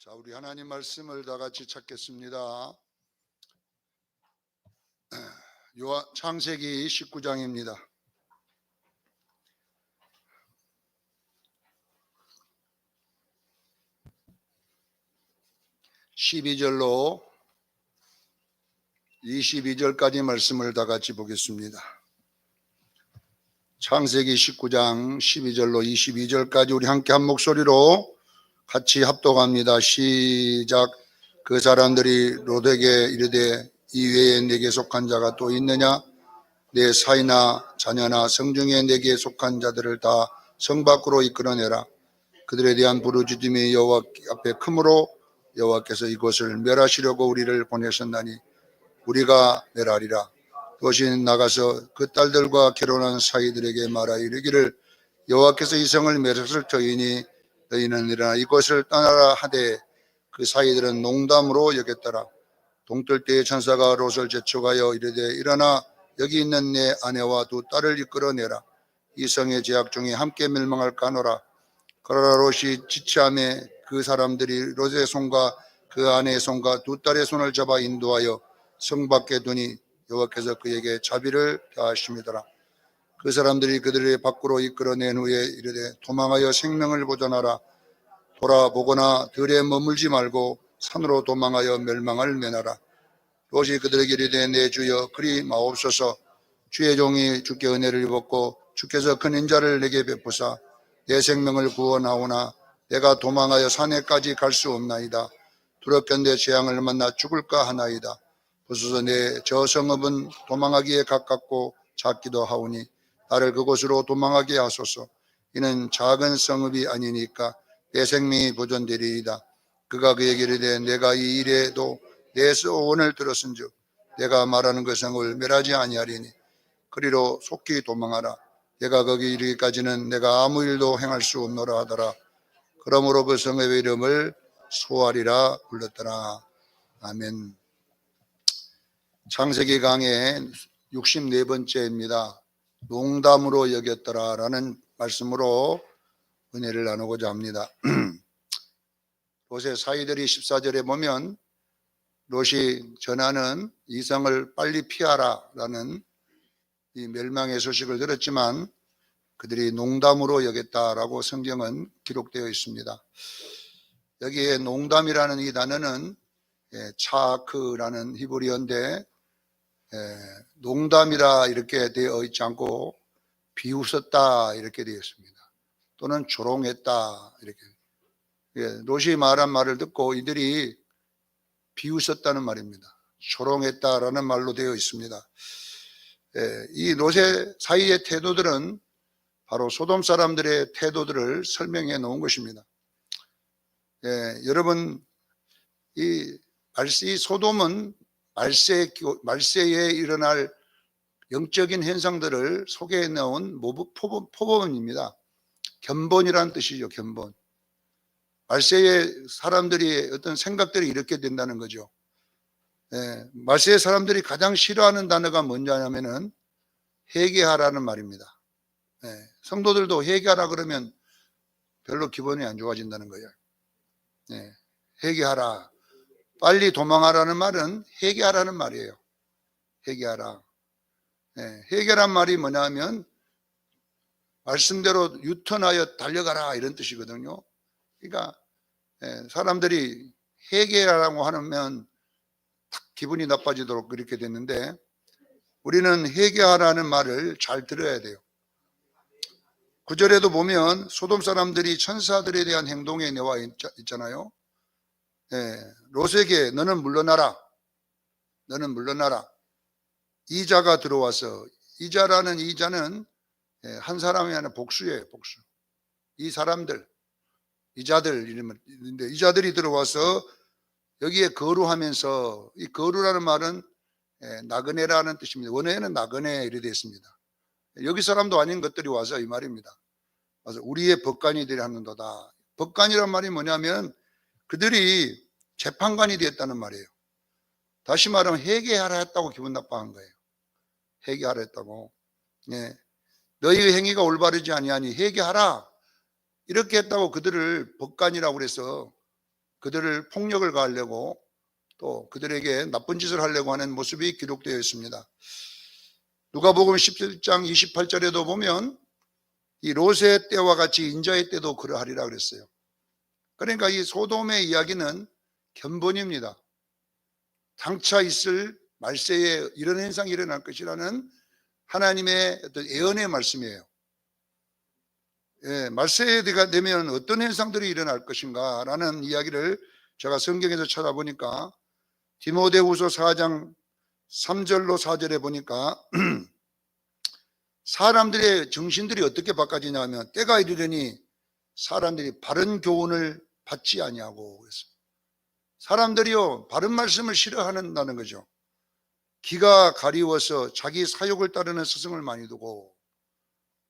자, 우리 하나님 말씀을 다 같이 찾겠습니다. 창세기 19장입니다. 12절로 22절까지 말씀을 다 같이 보겠습니다. 창세기 19장 12절로 22절까지 우리 함께 한 목소리로 같이 합독합니다. 시작. 그 사람들이 롯에게 이르되 이외에 내게 속한 자가 또 있느냐? 내 사이나 자녀나 성중에 내게 속한 자들을 다 성 밖으로 이끌어내라. 그들에 대한 부르짖음이 여호와 앞에 크므로 여호와께서 이곳을 멸하시려고 우리를 보내셨나니 우리가 멸하리라. 롯이 나가서 그 딸들과 결혼한 사이들에게 말하 이르기를 여호와께서 이 성을 멸하실 터이니 너희는 일어나 이곳을 떠나라 하되 그 사이들은 농담으로 여겼더라. 동떨 때에 천사가 롯을 재촉하여 이르되 일어나 여기 있는 내 아내와 두 딸을 이끌어내라. 이 성의 죄악 중에 함께 멸망할까 하노라. 그러나 롯이 지체하며 그 사람들이 롯의 손과 그 아내의 손과 두 딸의 손을 잡아 인도하여 성 밖에 두니 여호와께서 그에게 자비를 더하심이더라. 그 사람들이 그들을 밖으로 이끌어낸 후에 이르되 도망하여 생명을 보존하라. 돌아보거나 들에 머물지 말고 산으로 도망하여 멸망을 면하라. 롯이 그들에게 이르되 내 주여 그리 마옵소서. 주의 종이 주께 은혜를 입었고 주께서 큰 인자를 내게 베푸사 내 생명을 구원하오나 내가 도망하여 산에까지 갈 수 없나이다. 두렵건대 재앙을 만나 죽을까 하나이다. 보소서 내 저 성읍은 도망하기에 가깝고 작기도 하오니 나를 그곳으로 도망하게 하소서. 이는 작은 성읍이 아니니까 내 생명이 보존되리이다. 그가 그에게 이르되 내가 이 일에도 내 소원을 들었은즉 내가 말하는 그 성을 멸하지 아니하리니 그리로 속히 도망하라. 내가 거기 이르기까지는 내가 아무 일도 행할 수 없노라 하더라. 그러므로 그 성의 이름을 소알이라 불렀더라. 아멘. 창세기 강의 64번째입니다. 농담으로 여겼더라라는 말씀으로 은혜를 나누고자 합니다. 롯의 사이들이 14절에 보면 롯이 전하는 이 성을 빨리 피하라라는 이 멸망의 소식을 들었지만 그들이 농담으로 여겼다라고 성경은 기록되어 있습니다. 여기에 농담이라는 이 단어는 차크라는 히브리어인데 농담이라 이렇게 되어 있지 않고 비웃었다 이렇게 되어 있습니다. 또는 조롱했다 이렇게. 롯이 말한 말을 듣고 이들이 비웃었다는 말입니다. 조롱했다라는 말로 되어 있습니다. 이 롯의 사이의 태도들은 바로 소돔 사람들의 태도들을 설명해 놓은 것입니다. 여러분 이 소돔은 말세에 일어날 영적인 현상들을 소개해 놓은 포범입니다. 견본이라는 뜻이죠. 견본. 말세의 사람들이 어떤 생각들이 이렇게 된다는 거죠. 말세의 사람들이 가장 싫어하는 단어가 뭐냐면은 회개하라는 말입니다. 성도들도 회개하라 그러면 별로 기분이 안 좋아진다는 거예요. 회개하라. 빨리 도망하라는 말은 회개하라는 말이에요. 회개하라. 회개란 말이 뭐냐면 말씀대로 유턴하여 달려가라 이런 뜻이거든요. 그러니까 사람들이 회개하라고 하면 딱 기분이 나빠지도록 그렇게 됐는데 우리는 회개하라는 말을 잘 들어야 돼요. 9절에도 보면 소돔 사람들이 천사들에 대한 행동에 나와 있잖아요. 롯에게 너는 물러나라. 너는 물러나라. 이자가 들어와서 이자라는 이자는 한 사람이 아니라 복수예요. 복수. 이 사람들 이자들 이름인데 이자들이 들어와서 여기에 거루하면서 이 거루라는 말은 나그네라는 뜻입니다. 원어에는 나그네 이렇게 되어 있습니다. 여기 사람도 아닌 것들이 와서 이 말입니다. 그래서 우리의 법관이들이 하는도다. 법관이란 말이 뭐냐면 그들이 재판관이 되었다는 말이에요. 다시 말하면 회개하라 했다고 기분 나빠한 거예요. 회개하라 했다고. 너희의 행위가 올바르지 아니하니 회개하라. 이렇게 했다고 그들을 법관이라고 그래서 그들을 폭력을 가하려고 또 그들에게 나쁜 짓을 하려고 하는 모습이 기록되어 있습니다. 누가복음 17장 28절에도 보면 이 롯의 때와 같이 인자의 때도 그러하리라 그랬어요. 그러니까 이 소돔의 이야기는 견본입니다. 장차 있을 말세에 이런 현상이 일어날 것이라는 하나님의 어떤 예언의 말씀이에요. 예, 말세가 되면 어떤 현상들이 일어날 것인가 라는 이야기를 제가 성경에서 찾아보니까 디모데후서 4장 3절로 4절에 보니까 사람들의 정신들이 어떻게 바꿔지냐 하면 때가 이르려니 사람들이 바른 교훈을 받지 아니하고 그래서 사람들이요 바른 말씀을 싫어한다는 거죠. 귀가 가리워서 자기 사욕을 따르는 스승을 많이 두고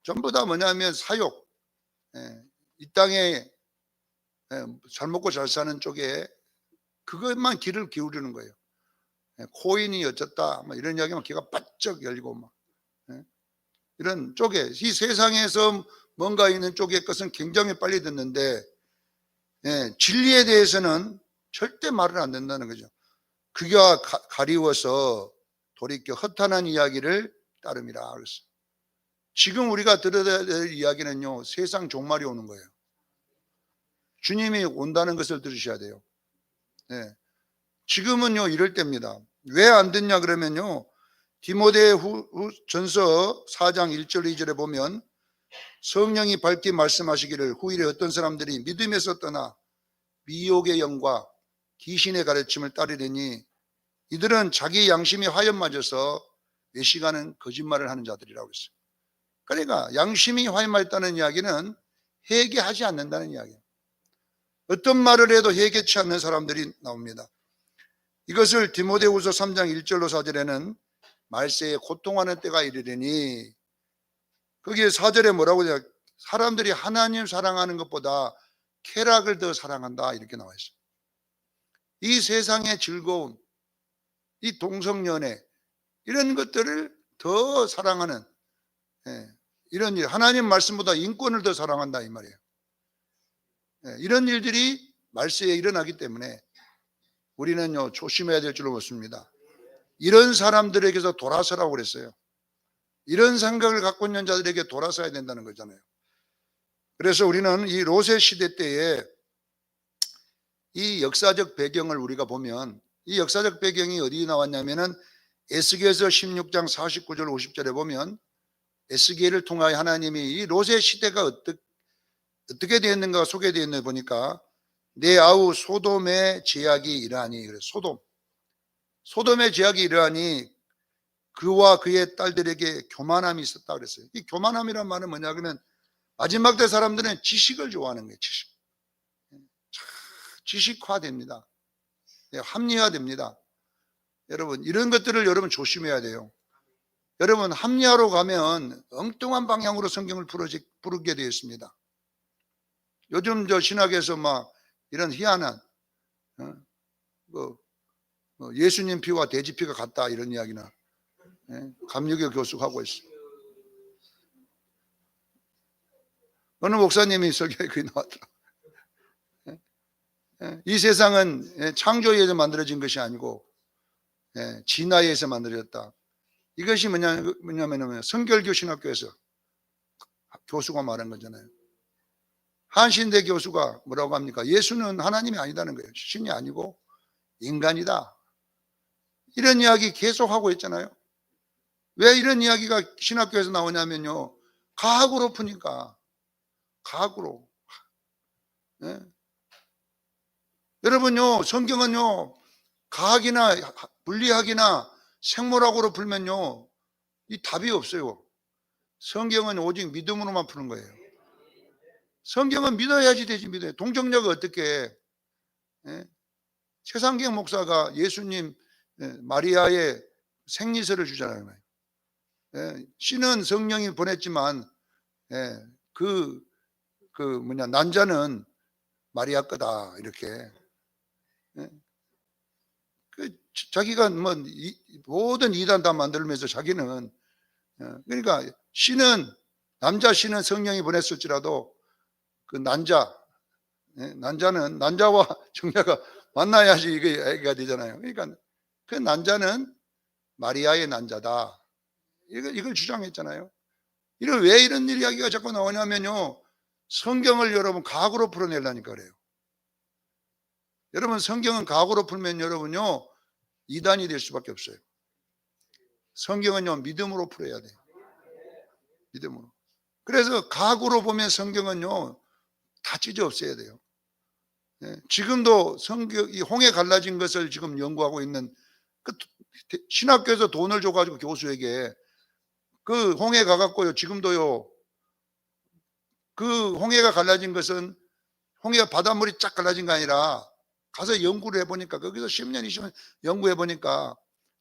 전부 다 뭐냐면 사욕, 이 땅에 잘 먹고 잘 사는 쪽에 그것만 귀를 기울이는 거예요. 코인이 어쩌다 이런 이야기만 귀가 바짝 열리고 막 이런 쪽에 이 세상에서 뭔가 있는 쪽의 것은 굉장히 빨리 듣는데 진리에 대해서는 절대 말을 안 된다는 거죠. 귀가 가리워서 돌이켜 허탄한 이야기를 따름이라 그랬어요. 지금 우리가 들어야 될 이야기는요 세상 종말이 오는 거예요. 주님이 온다는 것을 들으셔야 돼요. 지금은요 이럴 때입니다. 왜 안 듣냐 그러면요 디모데전서 4장 1절 2절에 보면 성령이 밝히 말씀하시기를 후일에 어떤 사람들이 믿음에서 떠나 미혹의 영과 귀신의 가르침을 따르려니 이들은 자기 양심이 화염 맞아서 외식하는 거짓말을 하는 자들이라고 했어요. 그러니까 양심이 화염 맞다는 이야기는 회개하지 않는다는 이야기예요. 어떤 말을 해도 회개치 않는 사람들이 나옵니다. 이것을 디모데후서 3장 1절로 4절에는 말세에 고통하는 때가 이르려니 거기에 4절에 뭐라고 해요? 사람들이 하나님 사랑하는 것보다 쾌락을 더 사랑한다 이렇게 나와 있어요. 이 세상의 즐거움, 이 동성연애 이런 것들을 더 사랑하는 이런 일, 하나님 말씀보다 인권을 더 사랑한다 이 말이에요. 이런 일들이 말세에 일어나기 때문에 우리는요 조심해야 될 줄로 믿습니다. 이런 사람들에게서 돌아서라고 그랬어요. 이런 생각을 갖고 있는 자들에게 돌아서야 된다는 거잖아요. 그래서 우리는 이 롯의 시대 때에 이 역사적 배경을 우리가 보면 이 역사적 배경이 어디 나왔냐면은 에스겔서 16장 49절 50절에 보면 에스겔을 통하여 하나님이 이 롯의 시대가 어떻게 되었는가 소개되어 있는 보니까 내 아우 소돔의 제약이 이러하니 그래 소돔의 제약이 이러하니 그와 그의 딸들에게 교만함이 있었다 그랬어요. 이 교만함이란 말은 뭐냐 그러면 마지막 때 사람들은 지식을 좋아하는 거예요. 지식화됩니다. 합리화됩니다. 여러분 이런 것들을 여러분 조심해야 돼요. 여러분 합리화로 가면 엉뚱한 방향으로 성경을 부르게 되어 있습니다. 요즘 저 신학에서 막 이런 희한한 예수님 피와 돼지 피가 같다 이런 이야기나 감리교 교수가 하고 있어요. 어느 목사님이 설교에 그게 나왔더라. 이 세상은 창조에 의해서 만들어진 것이 아니고 진화에 의해서 만들어졌다. 이것이 뭐냐면 성결교 신학교에서 교수가 말한 거잖아요. 한신대 교수가 뭐라고 합니까? 예수는 하나님이 아니다는 거예요. 신이 아니고 인간이다. 이런 이야기 계속 하고 있잖아요. 왜 이런 이야기가 신학교에서 나오냐면요. 과학으로 푸니까. 과학으로. 여러분요, 성경은요, 과학이나 물리학이나 생물학으로 풀면요, 이 답이 없어요. 성경은 오직 믿음으로만 푸는 거예요. 성경은 믿어야지 되지, 믿어야. 동정녀가 어떻게 해? 최상경 목사가 예수님 마리아의 생리서를 주잖아요. 씨는 성령이 보냈지만 난자는 마리아 거다 이렇게. 자기가 모든 이단 다 만들면서 자기는 그러니까 씨는 남자 씨는 성령이 보냈을지라도 그 난자 예, 난자는 난자와 정자가 만나야지 이게 애가 되잖아요. 그러니까 그 난자는 마리아의 난자다. 이걸 주장했잖아요. 왜 이런 이야기가 자꾸 나오냐면요. 성경을 여러분 과학으로 풀어내려니까 그래요. 여러분 성경은 과학으로 풀면 여러분요. 이단이 될 수밖에 없어요. 성경은요. 믿음으로 풀어야 돼요. 믿음으로. 그래서 과학으로 보면 성경은요. 다 찢어 없애야 돼요. 예, 지금도 이 홍해 갈라진 것을 지금 연구하고 있는 그 신학교에서 돈을 줘가지고 교수에게 그 홍해 가갖고요. 지금도요. 그 홍해가 갈라진 것은 홍해가 바닷물이 쫙 갈라진 게 아니라 가서 연구를 해보니까 거기서 10년, 20년 연구해보니까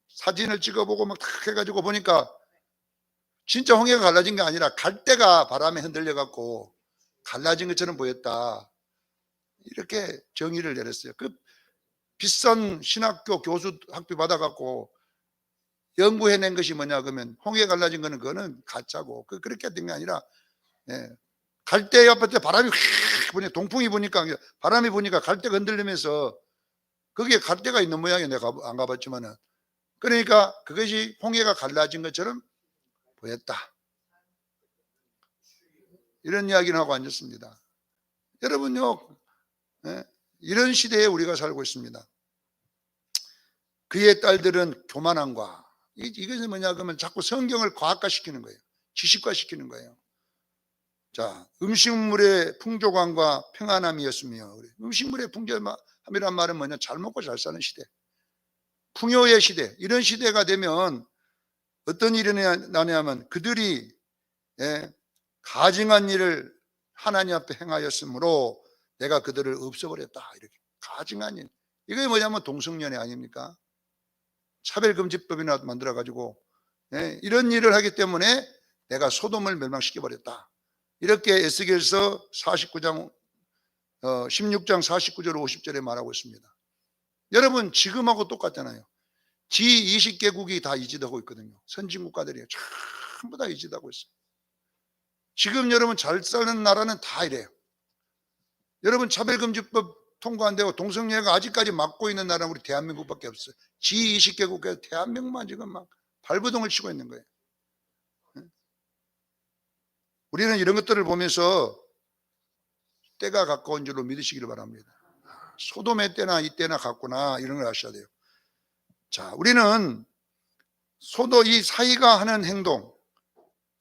사진을 찍어보고 막 탁 해가지고 보니까 진짜 홍해가 갈라진 게 아니라 갈대가 바람에 흔들려갖고 갈라진 것처럼 보였다. 이렇게 정의를 내렸어요. 그 비싼 신학교 교수 학비 받아갖고 연구해낸 것이 뭐냐 그러면 홍해 갈라진 거는 그거는 가짜고 그렇게 된 게 아니라 예, 갈대 옆에 바람이 휙 부니까 동풍이 부니까 바람이 부니까 갈대가 흔들리면서 거기에 갈대가 있는 모양이 내가 안 가봤지만은 그러니까 그것이 홍해가 갈라진 것처럼 보였다. 이런 이야기를 하고 앉았습니다. 여러분요, 예, 이런 시대에 우리가 살고 있습니다. 그의 딸들은 교만함과 이것이 뭐냐 그러면 자꾸 성경을 과학화시키는 거예요. 지식화시키는 거예요. 자, 음식물의 풍족함과 평안함이었으며 음식물의 풍족함이란 말은 뭐냐 잘 먹고 잘 사는 시대, 풍요의 시대. 이런 시대가 되면 어떤 일이 나냐면 그들이 가증한 일을 하나님 앞에 행하였으므로 내가 그들을 없애버렸다. 이렇게 가증한 일. 이게 뭐냐면 동성연애 아닙니까? 차별금지법이나 만들어가지고 이런 일을 하기 때문에 내가 소돔을 멸망시켜버렸다. 이렇게 에스겔서 49장 16장 49절 50절에 말하고 있습니다. 여러분 지금하고 똑같잖아요. G20개국이 다 이짓하고 있거든요. 선진국가들이 전부 다 이짓하고 있어요. 지금 여러분 잘 사는 나라는 다 이래요. 여러분 차별금지법 통과 안 되고 동성애가 아직까지 막고 있는 나라는 우리 대한민국밖에 없어요. G20개국에서 대한민국만 지금 막 발버둥을 치고 있는 거예요. 우리는 이런 것들을 보면서 때가 가까운 줄로 믿으시기를 바랍니다. 소돔의 때나 이때나 같구나 이런 걸 아셔야 돼요. 자, 우리는 이 사이가 하는 행동,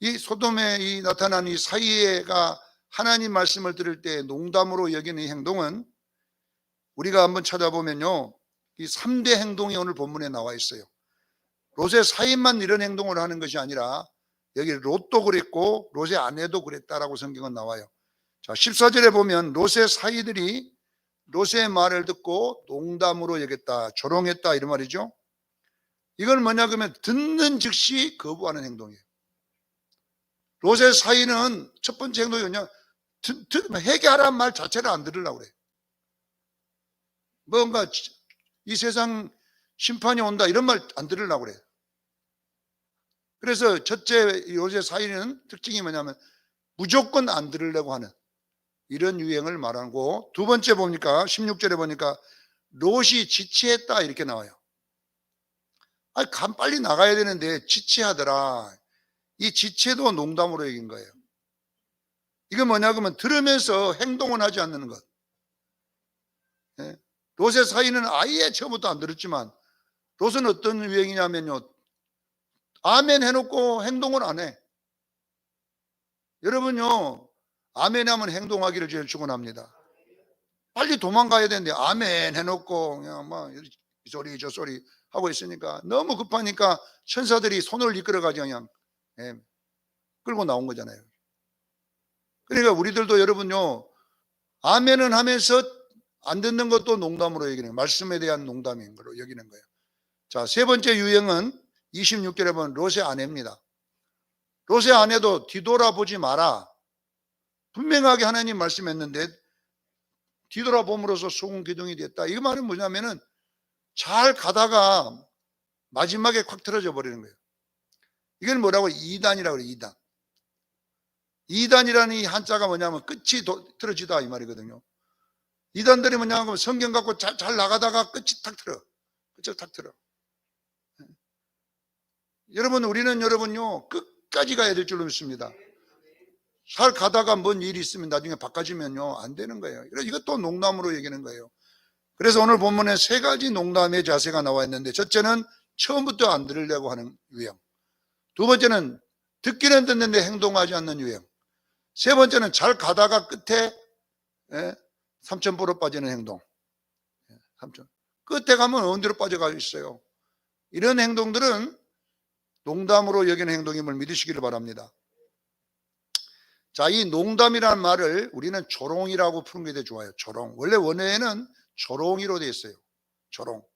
이 소돔에 나타난 이 사이가 하나님 말씀을 들을 때 농담으로 여기는 이 행동은 우리가 한번 찾아보면요, 이 3대 행동이 오늘 본문에 나와 있어요. 롯의 사이만 이런 행동을 하는 것이 아니라 여기 롯도 그랬고 롯의 아내도 그랬다라고 성경은 나와요. 자, 14절에 보면 롯의 사이들이 롯의 말을 듣고 농담으로 여겼다, 조롱했다 이런 말이죠. 이건 뭐냐 그러면 듣는 즉시 거부하는 행동이에요. 롯의 사이는 첫 번째 행동이 그냥 회개하라는 말 자체를 안 들으려고 그래요. 뭔가 이 세상 심판이 온다 이런 말 안 들으려고 그래요. 그래서 첫째 롯의 사이는 특징이 뭐냐면 무조건 안 들으려고 하는 이런 유행을 말하고, 두 번째 보니까 16절에 보니까 롯이 지체했다 이렇게 나와요. 아니 빨리 나가야 되는데 지체하더라. 이 지체도 농담으로 얘기한 거예요. 이건 뭐냐 그러면 들으면서 행동은 하지 않는 것. 롯의 사이는 아예 처음부터 안 들었지만 롯은 어떤 유행이냐면요, 아멘 해놓고 행동을 안 해. 여러분요, 아멘 하면 행동하기를 제일 축원합니다. 빨리 도망가야 되는데 아멘 해놓고 그냥 막 이 소리 저 소리 하고 있으니까 너무 급하니까 천사들이 손을 이끌어가지고 그냥 끌고 나온 거잖아요. 그러니까 우리들도 여러분요, 아멘은 하면서 안 듣는 것도 농담으로 여기는, 말씀에 대한 농담인 걸로 여기는 거예요. 자, 세 번째 유형은 26절에 보면 롯의 아내입니다. 롯의 아내도 뒤돌아보지 마라. 분명하게 하나님 말씀했는데 뒤돌아봄으로써 소금 기둥이 됐다. 이 말은 뭐냐면은 잘 가다가 마지막에 콱 틀어져 버리는 거예요. 이건 뭐라고? 이단이라고 그래요. 이단. 이단이라는 이 한자가 뭐냐면 끝이 틀어지다 이 말이거든요. 이단들이 뭐냐 하면 성경 갖고 잘 나가다가 끝이 탁 틀어. 끝이 탁 틀어. 여러분, 우리는 여러분요, 끝까지 가야 될 줄로 믿습니다. 잘 가다가 뭔 일이 있으면 나중에 바꿔지면요, 안 되는 거예요. 이것도 농담으로 얘기하는 거예요. 그래서 오늘 본문에 세 가지 농담의 자세가 나와 있는데, 첫째는 처음부터 안 들으려고 하는 유형. 두 번째는 듣기는 듣는데 행동하지 않는 유형. 세 번째는 잘 가다가 끝에 3,000%로 빠지는 행동. 3,000. 끝에 가면 어디로 빠져가 있어요. 이런 행동들은 농담으로 여기는 행동임을 믿으시기를 바랍니다. 자, 이 농담이라는 말을 우리는 조롱이라고 푸는 게 더 좋아요. 조롱. 원래 원어에는 조롱이로 되어 있어요. 조롱.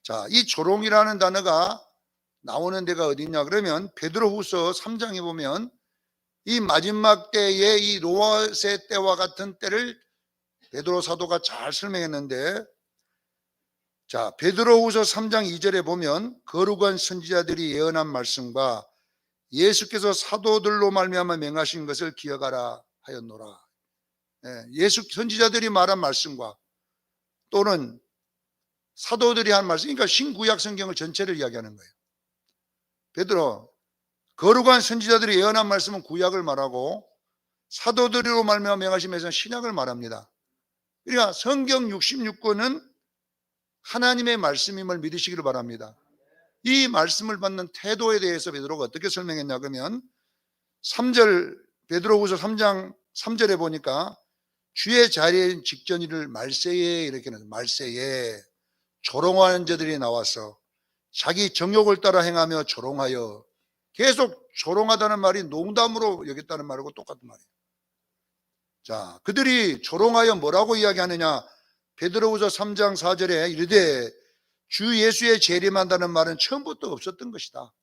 자, 이 조롱이라는 단어가 나오는 데가 어디냐 그러면 베드로후서 3장에 보면 이 마지막 때에 이 로아세 때와 같은 때를 베드로 사도가 잘 설명했는데, 자, 베드로후서 3장 2절에 보면 거룩한 선지자들이 예언한 말씀과 예수께서 사도들로 말미암아 명하신 것을 기억하라 하였노라. 예수 선지자들이 말한 말씀과 또는 사도들이 한 말씀, 그러니까 신구약 성경을 전체를 이야기하는 거예요. 베드로, 거룩한 선지자들이 예언한 말씀은 구약을 말하고 사도들로 말미암아 명하신 것은 신약을 말합니다. 그러니까 성경 66권은 하나님의 말씀임을 믿으시기를 바랍니다. 이 말씀을 받는 태도에 대해서 베드로가 어떻게 설명했냐 그러면 3절, 베드로후서 3장 3절에 보니까 주의 자리에 직전이를 말세에 이렇게 하는, 말세에 조롱하는 자들이 나와서 자기 정욕을 따라 행하며 조롱하여, 계속 조롱하다는 말이 농담으로 여겼다는 말하고 똑같은 말이에요. 자, 그들이 조롱하여 뭐라고 이야기하느냐, 베드로후서 3장 4절에 이르되 주 예수의 재림한다는 말은 처음부터 없었던 것이다.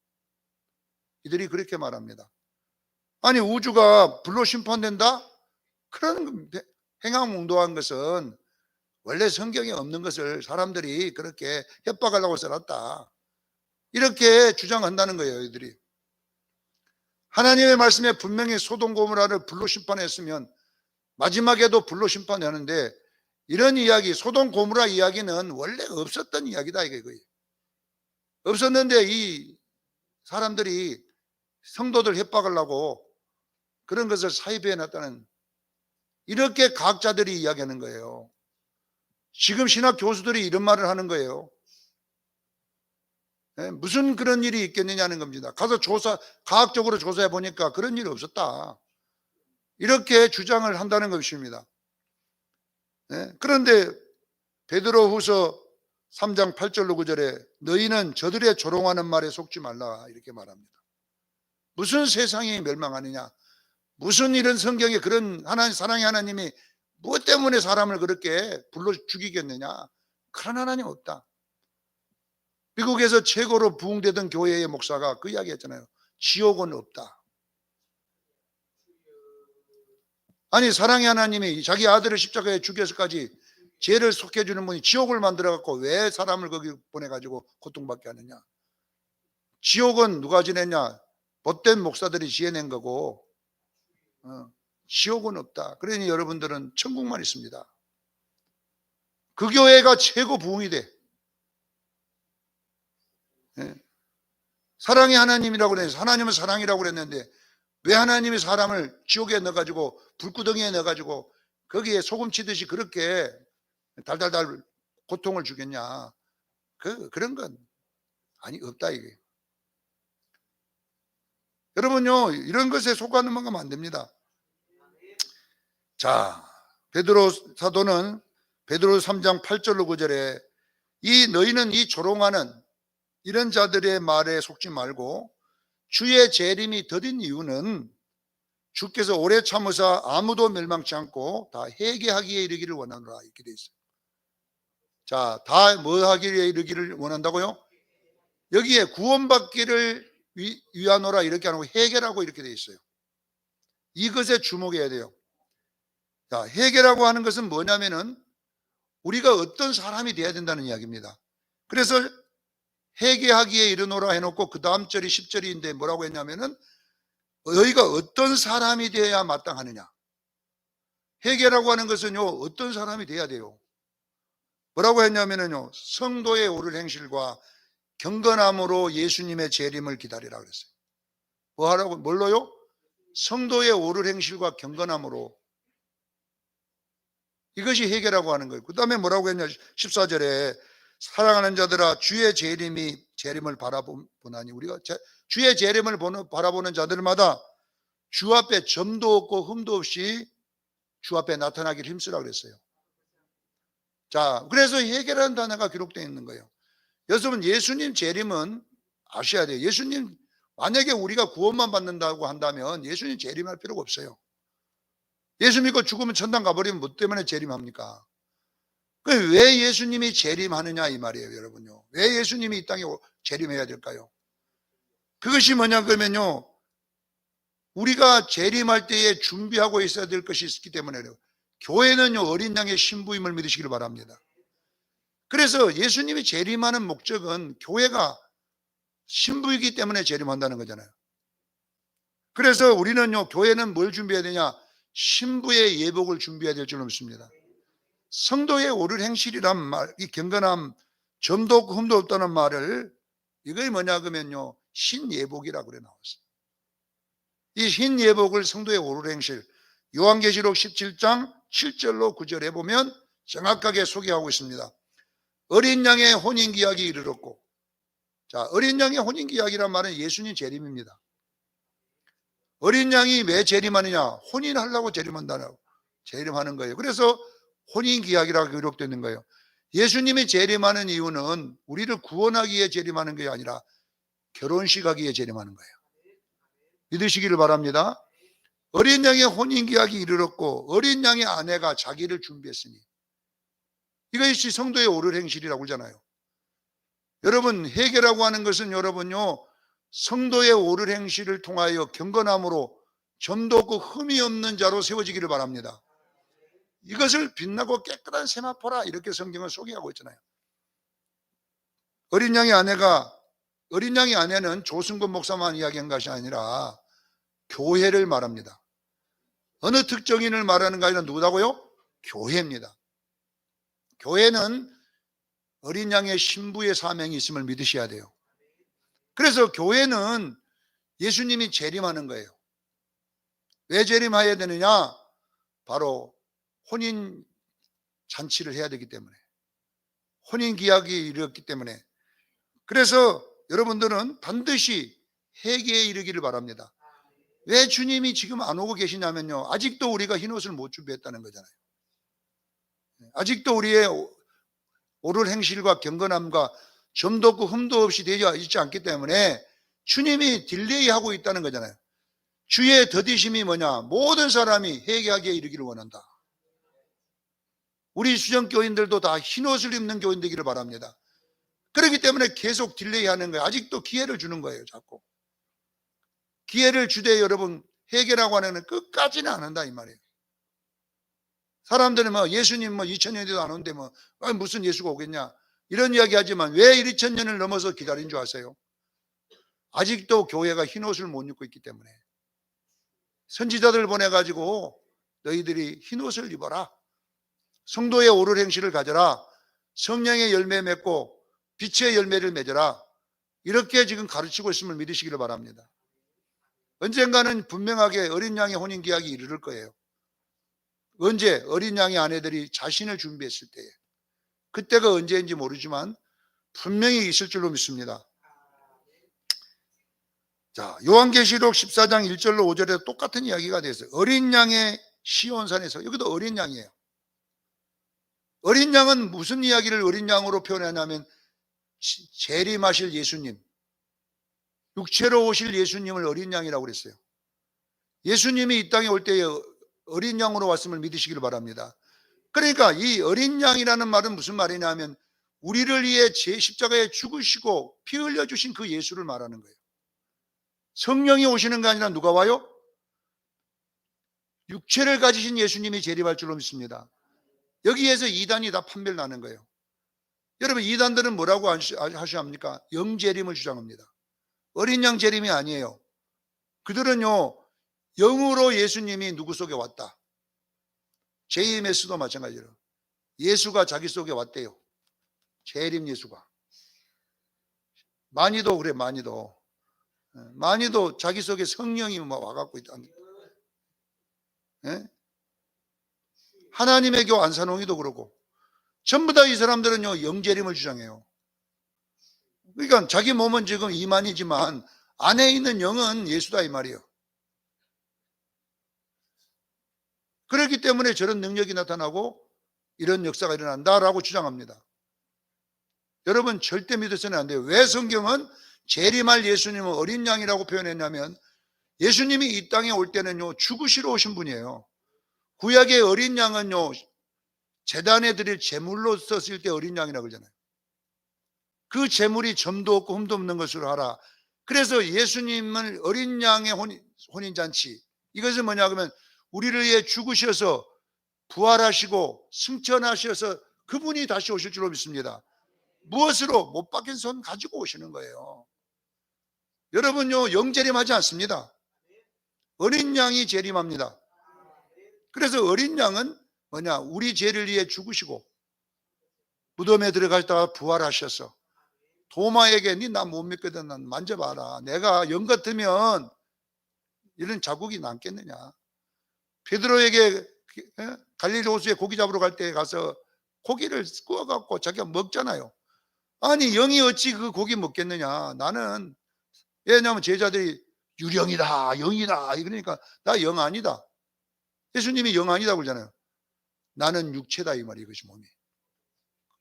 이들이 그렇게 말합니다. 아니, 우주가 불로 심판된다? 그런 행함운동한 것은 원래 성경에 없는 것을 사람들이 그렇게 협박하려고 써놨다. 이렇게 주장한다는 거예요, 이들이. 하나님의 말씀에 분명히 소돔 고모라를 불로 심판했으면 마지막에도 불로 심판하는데, 이런 이야기, 소돔 고모라 이야기는 원래 없었던 이야기다 이거예요. 없었는데 이 사람들이 성도들 협박하려고 그런 것을 사입해 놨다는, 이렇게 과학자들이 이야기하는 거예요. 지금 신학 교수들이 이런 말을 하는 거예요. 무슨 그런 일이 있겠느냐는 겁니다. 가서 과학적으로 조사해 보니까 그런 일이 없었다. 이렇게 주장을 한다는 것입니다. 그런데 베드로후서 3장 8절로 9절에 너희는 저들의 조롱하는 말에 속지 말라 이렇게 말합니다. 무슨 세상이 멸망하느냐, 무슨 이런 성경에 그런 하나님, 사랑의 하나님이 무엇 때문에 사람을 그렇게 불러 죽이겠느냐, 그런 하나님 없다. 미국에서 최고로 부흥되던 교회의 목사가 그 이야기 했잖아요. 지옥은 없다. 아니, 사랑의 하나님이 자기 아들을 십자가에 죽여서까지 죄를 속해주는 분이 지옥을 만들어갖고 왜 사람을 거기 보내가지고 고통받게 하느냐. 지옥은 누가 지냈냐, 못된 목사들이 지어낸 거고, 지옥은 없다. 그러니 여러분들은 천국만 있습니다. 그 교회가 최고 부흥이 돼. 사랑의 하나님이라고 그랬는데, 하나님은 사랑이라고 그랬는데 왜 하나님이 사람을 지옥에 넣어가지고 불구덩이에 넣어가지고 거기에 소금 치듯이 그렇게 달달달 고통을 주겠냐. 그런 건 아니 없다 이게. 여러분요, 이런 것에 속아넘어가면 안 됩니다. 자, 베드로 사도는 베드로 3장 8절로 9절에 이 너희는 이 조롱하는 이런 자들의 말에 속지 말고 주의 재림이 더딘 이유는 주께서 오래 참으사 아무도 멸망치 않고 다 회개하기에 이르기를 원하노라 이렇게 돼 있어요. 자, 다 뭐 하기에 이르기를 원한다고요? 여기에 구원받기를 위하노라 이렇게 안 하고 회개라고 이렇게 돼 있어요. 이것에 주목해야 돼요. 자, 회개라고 하는 것은 뭐냐면은 우리가 어떤 사람이 돼야 된다는 이야기입니다. 그래서 회개하기에 이르노라 해놓고 그 다음 절이 10절인데 뭐라고 했냐면은 너희가 어떤 사람이 되어야 마땅하느냐. 회개라고 하는 것은요, 어떤 사람이 돼야 돼요? 뭐라고 했냐면요, 성도의 옳은 행실과 경건함으로 예수님의 재림을 기다리라 그랬어요. 뭐 하라고? 뭘로요? 성도의 옳은 행실과 경건함으로. 이것이 회개라고 하는 거예요. 그 다음에 뭐라고 했냐? 14절에 사랑하는 자들아, 주의 재림을 바라보나니, 우리가 주의 재림을 바라보는 자들마다 주 앞에 점도 없고 흠도 없이 주 앞에 나타나기를 힘쓰라 그랬어요. 자, 그래서 회개라는 단어가 기록되어 있는 거예요. 여러분, 예수님 재림은 아셔야 돼요. 예수님, 만약에 우리가 구원만 받는다고 한다면 예수님 재림할 필요가 없어요. 예수 믿고 죽으면 천당 가버리면 뭐 때문에 재림합니까? 왜 예수님이 재림하느냐 이 말이에요, 여러분요. 왜 예수님이 이 땅에 재림해야 될까요? 그것이 뭐냐 그러면요, 우리가 재림할 때에 준비하고 있어야 될 것이 있기 때문에요. 교회는요, 어린 양의 신부임을 믿으시길 바랍니다. 그래서 예수님이 재림하는 목적은 교회가 신부이기 때문에 재림한다는 거잖아요. 그래서 우리는요, 교회는 뭘 준비해야 되냐? 신부의 예복을 준비해야 될 줄 믿습니다. 성도의 옳은 행실이란 말, 이 경건함, 점도 없고 흠도 없다는 말을, 이게 뭐냐 그러면요, 신예복이라고 그래 나왔어요. 이 흰예복을 성도의 옳은 행실, 요한계시록 17장 7절로 9절에 보면 정확하게 소개하고 있습니다. 어린 양의 혼인기약이 이르렀고, 자, 어린 양의 혼인기약이란 말은 예수님 재림입니다. 어린 양이 왜 재림하느냐? 혼인하려고 재림하는 거예요. 그래서 혼인기약이라고 기록되어 있는 거예요. 예수님이 재림하는 이유는 우리를 구원하기 위해 재림하는 게 아니라 결혼식 하기 위해 재림하는 거예요. 믿으시기를 바랍니다. 어린 양의 혼인기약이 이르렀고 어린 양의 아내가 자기를 준비했으니, 이것이 성도의 옳은 행실이라고 하잖아요. 여러분, 회개라고 하는 것은 여러분요, 성도의 옳은 행실을 통하여 경건함으로 점도 없고 흠이 없는 자로 세워지기를 바랍니다. 이것을 빛나고 깨끗한 세마포라, 이렇게 성경은 소개하고 있잖아요. 어린 양의 아내는 조승근 목사만 이야기한 것이 아니라 교회를 말합니다. 어느 특정인을 말하는 게 아니라 누구다고요? 교회입니다. 교회는 어린 양의 신부의 사명이 있음을 믿으셔야 돼요. 그래서 교회는 예수님이 재림하는 거예요. 왜 재림해야 되느냐? 바로 혼인 잔치를 해야 되기 때문에, 혼인 기약이 이르렀기 때문에. 그래서 여러분들은 반드시 회개에 이르기를 바랍니다. 왜 주님이 지금 안 오고 계시냐면요, 아직도 우리가 흰옷을 못 준비했다는 거잖아요. 아직도 우리의 옳은 행실과 경건함과 점도 없고 흠도 없이 되지 있지 않기 때문에 주님이 딜레이하고 있다는 거잖아요. 주의 더디심이 뭐냐? 모든 사람이 회개하기에 이르기를 원한다. 우리 수정교인들도 다 흰옷을 입는 교인 되기를 바랍니다. 그렇기 때문에 계속 딜레이하는 거예요. 아직도 기회를 주는 거예요, 자꾸. 기회를 주되 여러분, 회개라고 하는 끝까지는 안 한다 이 말이에요. 사람들은 예수님 2000년에도 안 오는데 무슨 예수가 오겠냐, 이런 이야기 하지만 왜 2000년을 넘어서 기다린 줄 아세요? 아직도 교회가 흰옷을 못 입고 있기 때문에. 선지자들 보내가지고 너희들이 흰옷을 입어라, 성도의 옳은 행실을 가져라, 성령의 열매 맺고 빛의 열매를 맺어라, 이렇게 지금 가르치고 있음을 믿으시기를 바랍니다. 언젠가는 분명하게 어린 양의 혼인기약이 이르를 거예요. 언제? 어린 양의 아내들이 자신을 준비했을 때에. 그때가 언제인지 모르지만 분명히 있을 줄로 믿습니다. 자, 요한계시록 14장 1절로 5절에 똑같은 이야기가 됐어요. 어린 양의 시온산에서, 여기도 어린 양이에요. 어린 양은 무슨 이야기를 어린 양으로 표현하냐면 재림하실 예수님, 육체로 오실 예수님을 어린 양이라고 그랬어요. 예수님이 이 땅에 올 때에 어린 양으로 왔음을 믿으시기를 바랍니다. 그러니까 이 어린 양이라는 말은 무슨 말이냐면 우리를 위해 제 십자가에 죽으시고 피 흘려주신 그 예수를 말하는 거예요. 성령이 오시는 게 아니라 누가 와요? 육체를 가지신 예수님이 재림할 줄로 믿습니다. 여기에서 이단이 다 판별을 나는 거예요. 여러분, 이단들은 뭐라고 하시합니까? 영재림을 주장합니다. 어린 양 재림이 아니에요. 그들은요, 영으로 예수님이 누구 속에 왔다, JMS도 마찬가지로 예수가 자기 속에 왔대요. 재림 예수가. 많이도 그래, 많이도 자기 속에 성령이 와갖고 있다는. 예? 하나님의 교 안산홍이도 그러고 전부 다 이 사람들은요 영재림을 주장해요. 그러니까 자기 몸은 지금 이만이지만 안에 있는 영은 예수다 이 말이에요. 그렇기 때문에 저런 능력이 나타나고 이런 역사가 일어난다라고 주장합니다. 여러분 절대 믿어서는 안 돼요. 왜 성경은 재림할 예수님은 어린 양이라고 표현했냐면 예수님이 이 땅에 올 때는요 죽으시러 오신 분이에요. 구약의 어린 양은요 제단에 드릴 제물로 썼을 때 어린 양이라고 그러잖아요. 그 제물이 점도 없고 흠도 없는 것으로 하라. 그래서 예수님은 어린 양의 혼인잔치, 이것은 뭐냐 그러면 우리를 위해 죽으셔서 부활하시고 승천하셔서 그분이 다시 오실 줄로 믿습니다. 무엇으로? 못 박힌 손 가지고 오시는 거예요. 여러분요 영재림하지 않습니다. 어린 양이 재림합니다. 그래서 어린 양은 뭐냐, 우리 죄를 위해 죽으시고 무덤에 들어가시다가 부활하셔서 도마에게 니 나 못 믿거든, 난 만져봐라, 내가 영 같으면 이런 자국이 남겠느냐. 베드로에게 갈릴리 호수에 고기 잡으러 갈 때 가서 고기를 구워갖고 자기가 먹잖아요. 아니 영이 어찌 그 고기 먹겠느냐. 나는, 왜냐하면 제자들이 유령이다 영이다 그러니까 나 영 아니다. 예수님이 영 아니다 그러잖아요. 나는 육체다 이 말이, 이것이 몸이.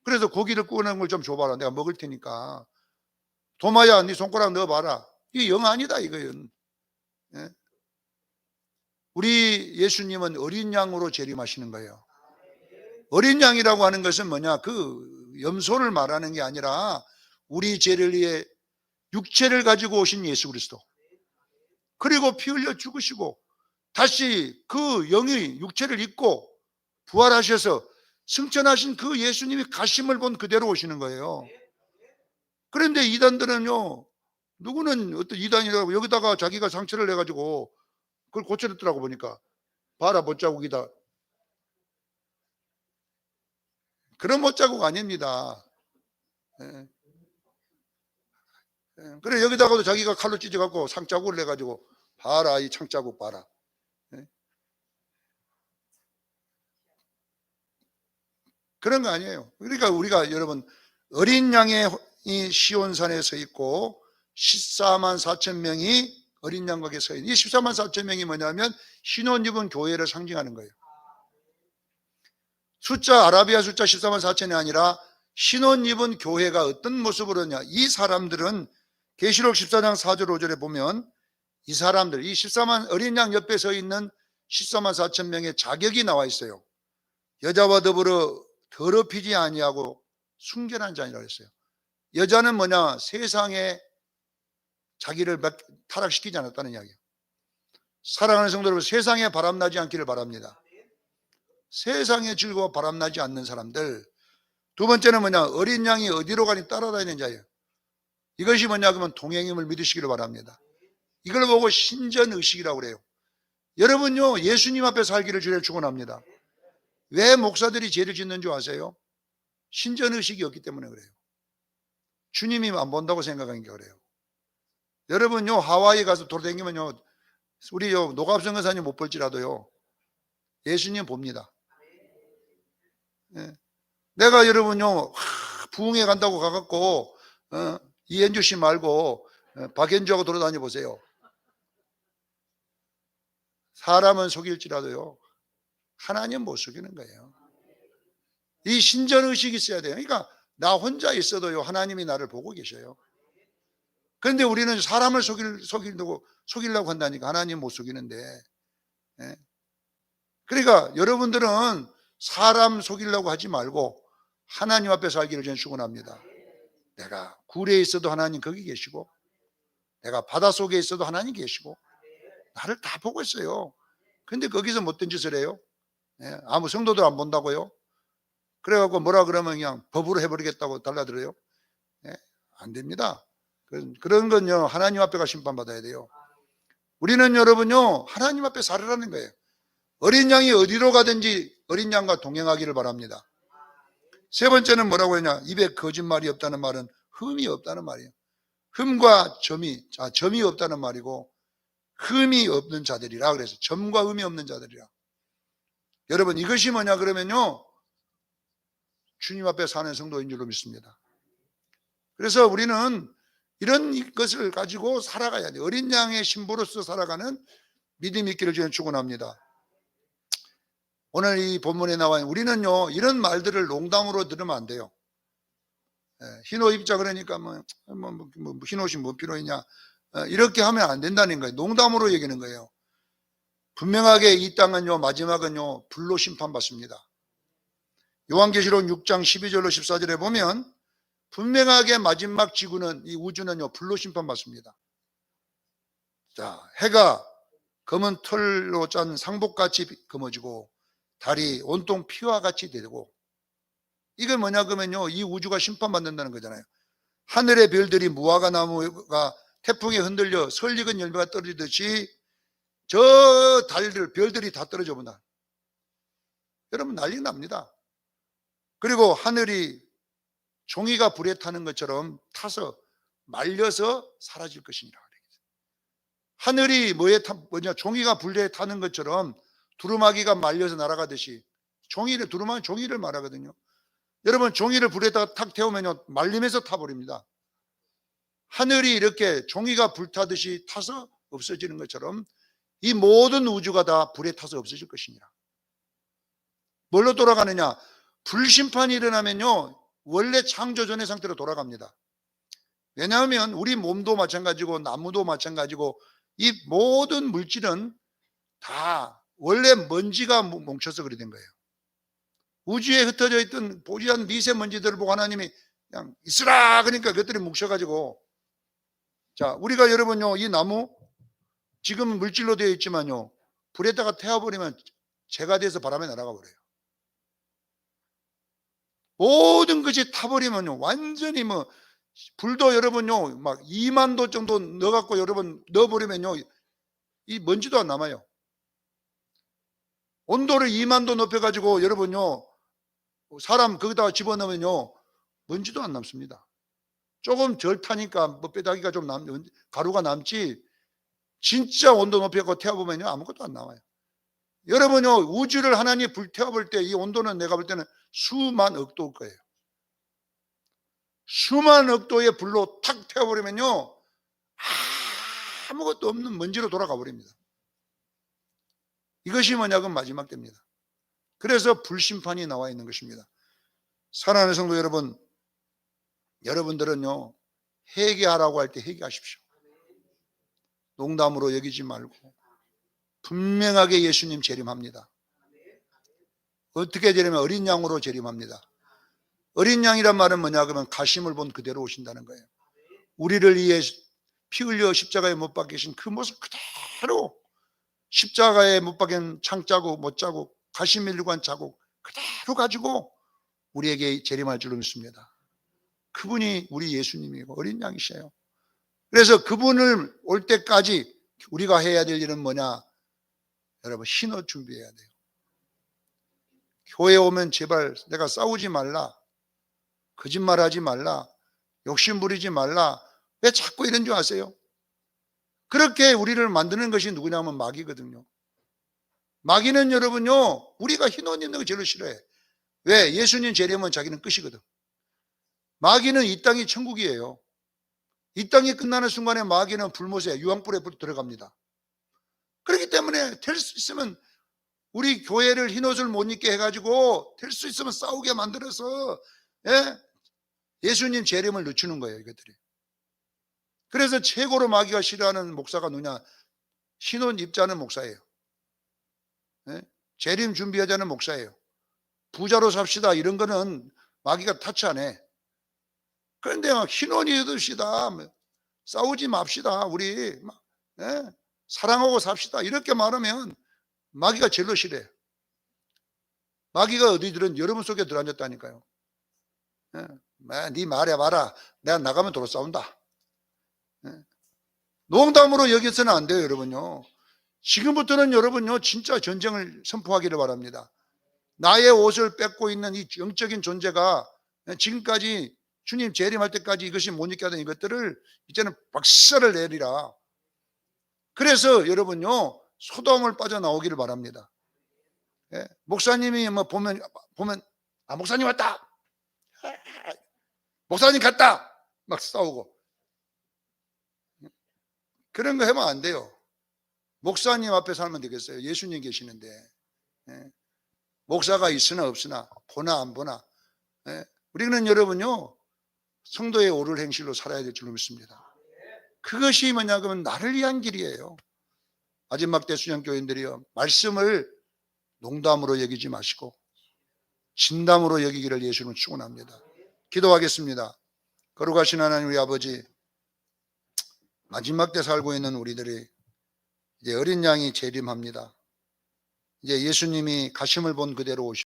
그래서 고기를 구워놓은 걸 좀 줘봐라, 내가 먹을 테니까. 도마야 네 손가락 넣어봐라. 이게 영 아니다 이거는. 예? 우리 예수님은 어린 양으로 재림하시는 거예요. 어린 양이라고 하는 것은 뭐냐, 그 염소를 말하는 게 아니라 우리 죄를 위해 육체를 가지고 오신 예수 그리스도, 그리고 피 흘려 죽으시고 다시 그 영이 육체를 입고 부활하셔서 승천하신 그 예수님이 가심을 본 그대로 오시는 거예요. 그런데 이단들은요, 누구는 어떤 이단이라고 여기다가 자기가 상처를 내가지고 그걸 고쳐냈더라고. 보니까 봐라 못자국이다. 그런 못자국 아닙니다. 예. 예. 그래 여기다가도 자기가 칼로 찢어갖고 상자국을 내가지고 봐라 이 창자국 봐라. 예. 그런 거 아니에요. 그러니까 우리가 여러분 어린 양의 이 시온산에 서 있고 14만 4천 명이 어린 양과 서 있는, 이 14만 4천 명이 뭐냐면 신혼 입은 교회를 상징하는 거예요. 숫자, 아라비아 숫자 14만 4천이 아니라 신혼 입은 교회가 어떤 모습으로냐. 이 사람들은 계시록 14장 4절 5절에 보면 이 사람들, 이 14만 어린 양 옆에 서 있는 14만 4천 명의 자격이 나와 있어요. 여자와 더불어 더럽히지 아니하고 순결한 자니라 했어요. 여자는 뭐냐, 세상에 자기를 타락시키지 않았다는 이야기예요. 사랑하는 성도 여러분, 세상에 바람나지 않기를 바랍니다. 세상에 즐거워 바람나지 않는 사람들. 두 번째는 뭐냐, 어린 양이 어디로 가니 따라다니는 자예요. 이것이 뭐냐 그러면 동행임을 믿으시기를 바랍니다. 이걸 보고 신전의식이라고 그래요. 여러분요 예수님 앞에 살기를 주를 축원합니다. 왜 목사들이 죄를 짓는 줄 아세요? 신전의식이 없기 때문에 그래요. 주님이 안 본다고 생각하니까 그래요. 여러분요 하와이 가서 돌아다니면요, 우리 노갑성 의사님 못 볼지라도요 예수님 봅니다. 예. 내가 여러분요 부흥회 간다고 가갖고 이현주 씨 말고 박현주하고 돌아다녀 보세요. 사람은 속일지라도요 하나님 못 속이는 거예요. 이 신전의식이 있어야 돼요. 그러니까 나 혼자 있어도요 하나님이 나를 보고 계셔요. 그런데 우리는 사람을 속이려고 한다니까 하나님 못 속이는데. 예. 그러니까 여러분들은 사람 속이려고 하지 말고 하나님 앞에 살기를 저는 축원합니다. 내가 굴에 있어도 하나님 거기 계시고, 내가 바닷속에 있어도 하나님 계시고, 나를 다 보고 있어요. 근데 거기서 못된 짓을 해요. 예, 아무 성도들 안 본다고요? 그래갖고 뭐라 그러면 그냥 법으로 해버리겠다고 달라들어요? 예, 안 됩니다. 그런 건요 하나님 앞에 가 심판받아야 돼요. 우리는 여러분요 하나님 앞에 살으라는 거예요. 어린 양이 어디로 가든지 어린 양과 동행하기를 바랍니다. 세 번째는 뭐라고 했냐? 입에 거짓말이 없다는 말은 흠이 없다는 말이에요. 흠과 점이 없다는 말이고 흠이 없는 자들이라 그래서 점과 흠이 없는 자들이라. 여러분 이것이 뭐냐 그러면요, 주님 앞에 사는 성도인 줄로 믿습니다. 그래서 우리는 이런 것을 가지고 살아가야 돼요. 어린 양의 신부로서 살아가는 믿음 있기를 저는 축원합니다. 오늘 이 본문에 나와 있는 우리는요 이런 말들을 농담으로 들으면 안 돼요. 흰 옷 입자 그러니까 흰 옷이 뭐 필요했냐 이렇게 하면 안 된다는 거예요. 농담으로 얘기하는 거예요. 분명하게 이 땅은요 마지막은요 불로 심판받습니다. 요한계시록 6장 12절로 14절에 보면 분명하게 마지막 지구는 이 우주는요 불로 심판받습니다. 자, 해가 검은 털로 짠 상복같이 검어지고 달이 온통 피와 같이 되고, 이게 뭐냐 그러면요 이 우주가 심판받는다는 거잖아요. 하늘의 별들이 무화과 나무가 태풍에 흔들려 설익은 열매가 떨어지듯이 저 달들 별들이 다 떨어져 본다. 여러분 난리 납니다. 그리고 하늘이 종이가 불에 타는 것처럼 타서 말려서 사라질 것이니라. 하늘이 종이가 불에 타는 것처럼 두루마기가 말려서 날아가듯이 두루마기 종이를 말하거든요. 여러분 종이를 불에다가 탁 태우면요 말리면서 타버립니다. 하늘이 이렇게 종이가 불타듯이 타서 없어지는 것처럼 이 모든 우주가 다 불에 타서 없어질 것이니라. 뭘로 돌아가느냐? 불심판이 일어나면요 원래 창조전의 상태로 돌아갑니다. 왜냐하면 우리 몸도 마찬가지고 나무도 마찬가지고 이 모든 물질은 다 원래 먼지가 뭉쳐서 그리 된 거예요. 우주에 흩어져 있던 보이지 미세먼지들을 보고 하나님이 그냥 있으라 그러니까 그것들이 뭉쳐가지고, 자 우리가 여러분요 이 나무 지금 물질로 되어 있지만요 불에다가 태워버리면 재가 돼서 바람에 날아가 버려요. 모든 것이 타버리면요 완전히 불도 여러분요 막 2만 도 정도 넣어갖고 여러분 넣어버리면요 이 먼지도 안 남아요. 온도를 2만 도 높여가지고 여러분요 사람 거기다가 집어넣으면요 먼지도 안 남습니다. 조금 덜 타니까 뼈다귀가 좀 가루가 남지 진짜 온도 높여갖고 태워보면요 아무것도 안 나와요. 여러분요 우주를 하나님이 불태워볼 때 이 온도는 내가 볼 때는 수만 억도일 거예요. 수만 억도의 불로 탁 태워버리면요 아무것도 없는 먼지로 돌아가 버립니다. 이것이 뭐냐면 마지막 때입니다. 그래서 불심판이 나와 있는 것입니다. 사랑하는 성도 여러분, 여러분들은요 회개하라고 할 때 회개하십시오. 농담으로 여기지 말고 분명하게 예수님 재림합니다. 어떻게 재림하면 어린 양으로 재림합니다. 어린 양이란 말은 뭐냐 그러면 가심을 본 그대로 오신다는 거예요. 우리를 위해 피 흘려 십자가에 못 박히신 그 모습 그대로, 십자가에 못 박힌 창자국 못자국 가심 일관 자국 그대로 가지고 우리에게 재림할 줄로 믿습니다. 그분이 우리 예수님이고 어린 양이셔요. 그래서 그분을 올 때까지 우리가 해야 될 일은 뭐냐? 여러분 흰 옷 준비해야 돼요. 교회 오면 제발 내가 싸우지 말라, 거짓말하지 말라, 욕심 부리지 말라. 왜 자꾸 이런 줄 아세요? 그렇게 우리를 만드는 것이 누구냐면 마귀거든요. 마귀는 여러분요 우리가 흰 옷 입는 거 제일 싫어해. 왜? 예수님 재림은 자기는 끝이거든. 마귀는 이 땅이 천국이에요. 이 땅이 끝나는 순간에 마귀는 불못에 유황불에 들어갑니다. 그렇기 때문에 될 수 있으면 우리 교회를 흰옷을 못 입게 해가지고 될 수 있으면 싸우게 만들어서 예수님 재림을 늦추는 거예요 이것들이. 그래서 최고로 마귀가 싫어하는 목사가 누구냐? 흰옷 입자는 목사예요. 재림 준비하자는 목사예요. 부자로 삽시다 이런 거는 마귀가 타치 안 해. 그런데 흰옷 입읍시다, 싸우지 맙시다, 우리 사랑하고 삽시다 이렇게 말하면 마귀가 제일로 싫어요. 마귀가 어디들은 여러분 속에 들어앉았다니까요. 네 말해봐라, 내가 나가면 도로 싸운다. 농담으로 여기서는 안 돼요 여러분요. 지금부터는 여러분요 진짜 전쟁을 선포하기를 바랍니다. 나의 옷을 뺏고 있는 이 영적인 존재가 지금까지 주님 재림할 때까지 이것이 못 잊게 하던 이것들을 이제는 박살을 내리라. 그래서 여러분요 소돔을 빠져나오기를 바랍니다. 예, 목사님이 뭐 보면 아 목사님 왔다, 목사님 갔다 막 싸우고 그런 거 하면 안 돼요. 목사님 앞에 살면 되겠어요. 예수님 계시는데. 예, 목사가 있으나 없으나 보나 안 보나 우리는 여러분요 성도의 옳은 행실로 살아야 될 줄 믿습니다. 그것이 뭐냐 그러면 나를 위한 길이에요. 마지막 때 수련교인들이요 말씀을 농담으로 여기지 마시고 진담으로 여기기를 예수님은 축원합니다. 기도하겠습니다. 거룩하신 하나님 우리 아버지, 마지막 때 살고 있는 우리들이 이제 어린 양이 재림합니다. 이제 예수님이 가심을 본 그대로 오십니다.